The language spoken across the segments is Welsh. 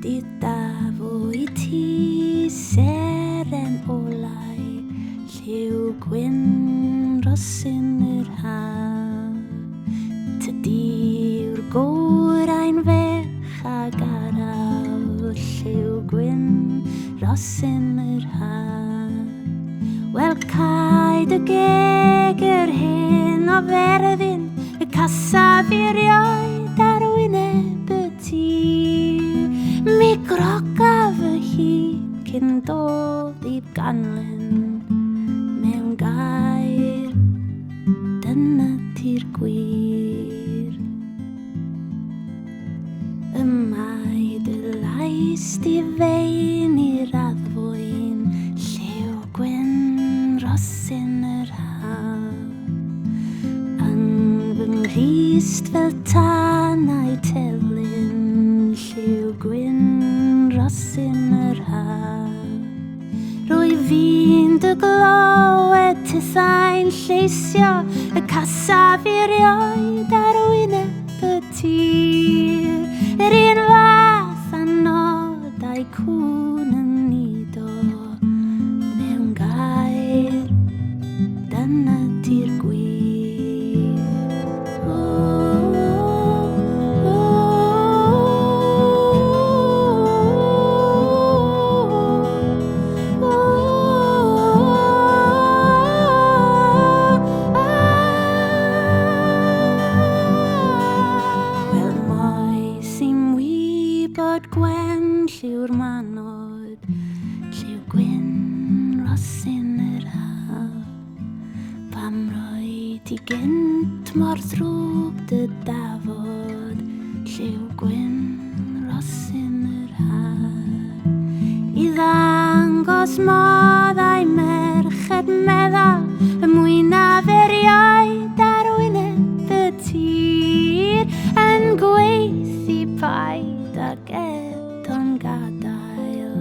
Didaf o'i ti seren olau, lliw gwyn rosyn yr haf. Tydi'r gorau'n ferch ag araf, lliw gwyn rosyn yr haf. Wel caid y geg yr hyn o ferfyn, y casaf i'r ioed ar wyneb y tir. Mi grogaf fy hun cyn dod i ganlyn mewn gair, dyna ti'r gwir. Y mae dy lais di fein i'r addfwyn, lliw gwyn rosyn yr haf. Yn fy nghrist fel tanau telyn, lliw gwyn rosyn yr haf. Rwy fi'n dy glywed tithau'n lleisio, y casaf i'r ioed ar wyneb y tir. Yr un fath a nodau cwn yn nido mewn gair, dyna ti'r gwir. Wel moi sy'n wybod gwen lliw'r manod, lliw gwyn rosyn yr haf. Pam roi ti gynt mor ddrwg dy dafod, lliw gwyn rosyn yr haf. I ddangos moddau merched meddal, y mwynaf erioed ar wyneb y tir. Yn gweithi paid ag edo'n gadael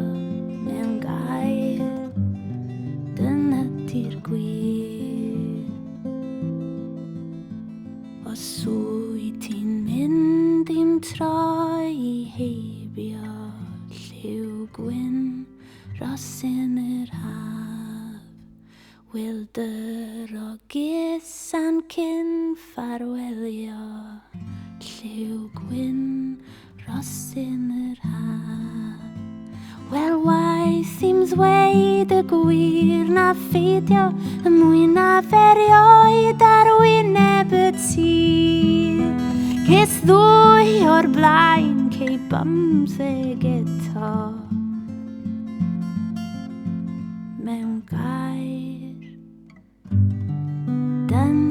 mewn gair, dyna ti'r gwir. Os wyt ti'n mynd i'm troi i heibio, lliw gwyn rosyn yr haf. Wil dyr o gysan cyn ffarwelio, lliw gwyn rosyn yr haf. Wel waith i'm ddweud y gwir na pheidio, y mwynaf erioed ar wyneb y tir. Ces ddwy o'r blaen cei bymtheg eto mewn gair, dyna